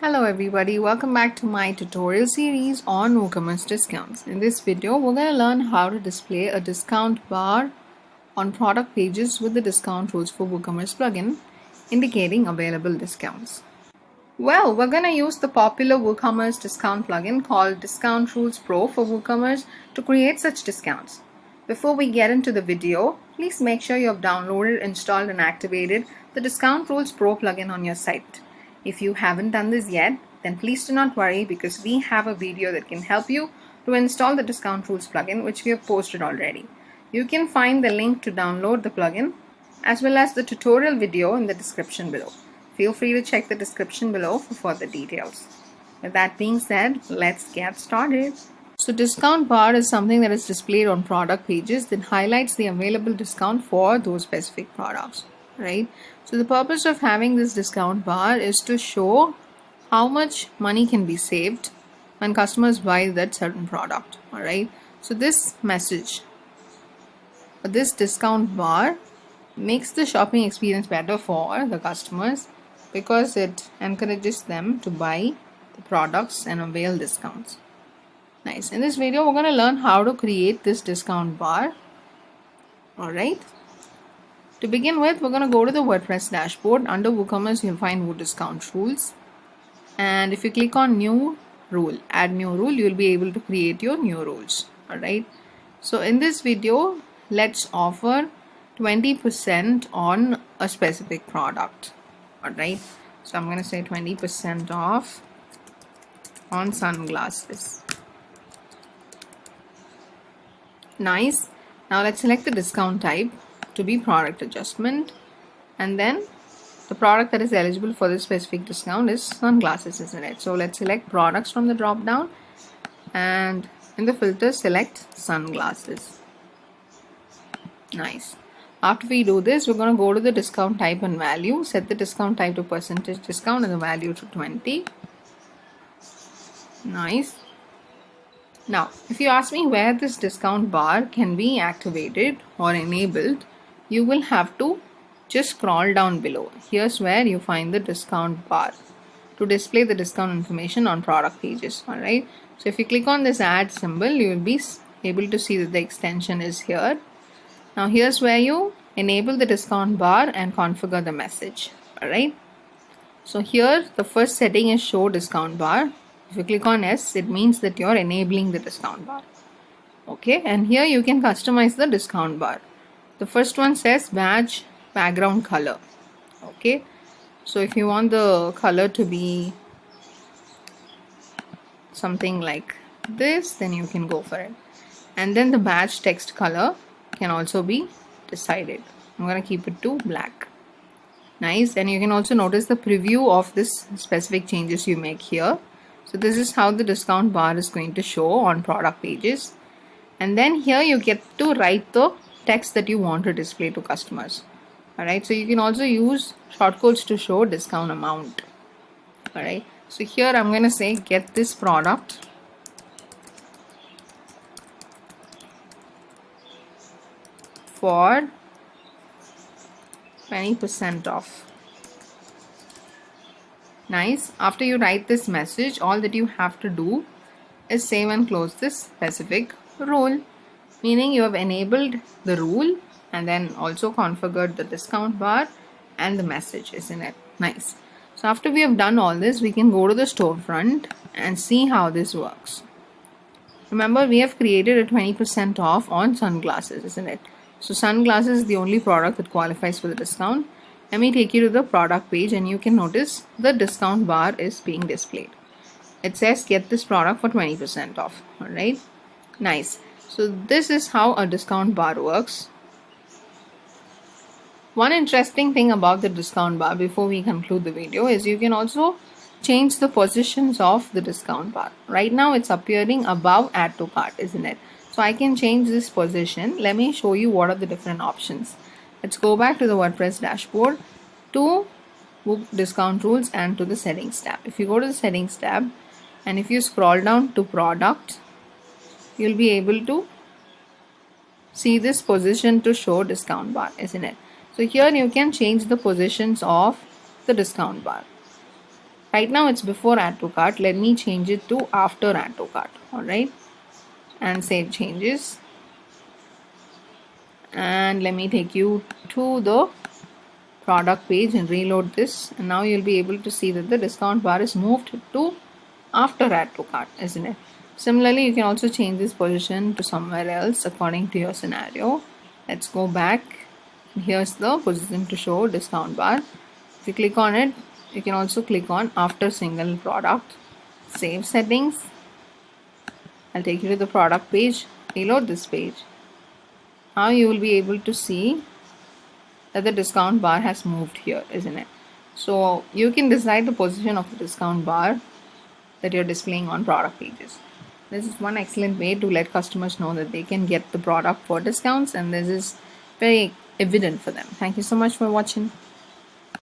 Hello everybody, welcome back to my tutorial series on WooCommerce discounts. In this video, we're going to learn how to display a discount bar on product pages with the discount rules for WooCommerce plugin indicating available discounts. Well, we're going to use the popular WooCommerce discount plugin called Discount Rules Pro for WooCommerce to create such discounts. Before we get into the video, please make sure you have downloaded, installed and activated the Discount Rules Pro plugin on your site. If you haven't done this yet, then please do not worry because we have a video that can help you to install the Discount Rules plugin which we have posted already. You can find the link to download the plugin as well as the tutorial video in the description below. Feel free to check the description below for further details. With that being said, let's get started. So discount bar is something that is displayed on product pages that highlights the available discount for those specific products, right? So the purpose of having this discount bar is to show how much money can be saved when customers buy that certain product, all right? So this message, this discount bar makes the shopping experience better for the customers because it encourages them to buy the products and avail discounts. Nice. In this video, we're going to learn how to create this discount bar. Alright. To begin with, we're going to go to the WordPress dashboard. Under WooCommerce, you'll find Discount Rules. And if you click on New Rule, Add New Rule, you'll be able to create your new rules. Alright. So in this video, let's offer 20% on a specific product. Alright. So I'm going to say 20% off on sunglasses. Nice. Now let's select the discount type to be product adjustment, and then the product that is eligible for this specific discount is sunglasses, isn't it? So let's select products from the drop down and in the filter select sunglasses. Nice. After we do this, we're going to go to the discount type and value, set the discount type to percentage discount and the value to 20. Nice. Now, if you ask me where this discount bar can be activated or enabled, you will have to just scroll down below. Here's where you find the discount bar to display the discount information on product pages. Alright. So if you click on this add symbol, you will be able to see that the extension is here. Now here's where you enable the discount bar and configure the message. Alright. So here the first setting is show discount bar. If you click on S, it means that you're enabling the discount bar. Okay, and here you can customize the discount bar. The first one says badge background color. Okay, so if you want the color to be something like this, then you can go for it. And then the badge text color can also be decided. I'm going to keep it to black. Nice, and you can also notice the preview of this specific changes you make here. So this is how the discount bar is going to show on product pages. And then here you get to write the text that you want to display to customers. Alright, so you can also use shortcodes to show discount amount. Alright, so here I'm going to say get this product for 20% off. Nice. After you write this message, all that you have to do is save and close this specific rule, meaning you have enabled the rule and then also configured the discount bar and the message, isn't it? Nice. So after we have done all this, we can go to the storefront and see how this works. Remember, we have created a 20% off on sunglasses, isn't it? So sunglasses is the only product that qualifies for the discount. Let me take you to the product page and you can notice the discount bar is being displayed. It says get this product for 20% off. Alright. Nice. So this is how a discount bar works. One interesting thing about the discount bar before we conclude the video is you can also change the positions of the discount bar. Right now it's appearing above add to cart, isn't it? So I can change this position. Let me show you what are the different options. Let's go back to the WordPress dashboard to discount rules and to the settings tab. If you go to the settings tab and if you scroll down to product, you'll be able to see this position to show discount bar, isn't it? So here you can change the positions of the discount bar. Right now it's before add to cart. Let me change it to after add to cart. Alright. And save changes. And let me take you to the product page and reload this. And now you'll be able to see that the discount bar is moved to after add to cart, isn't it? Similarly, you can also change this position to somewhere else according to your scenario. Let's go back. Here's the position to show discount bar. If you click on it, you can also click on after single product. Save settings. I'll take you to the product page. Reload this page. Now you will be able to see that the discount bar has moved here, isn't it? So you can decide the position of the discount bar that you're displaying on product pages. This is one excellent way to let customers know that they can get the product for discounts, and this is very evident for them. Thank you so much for watching.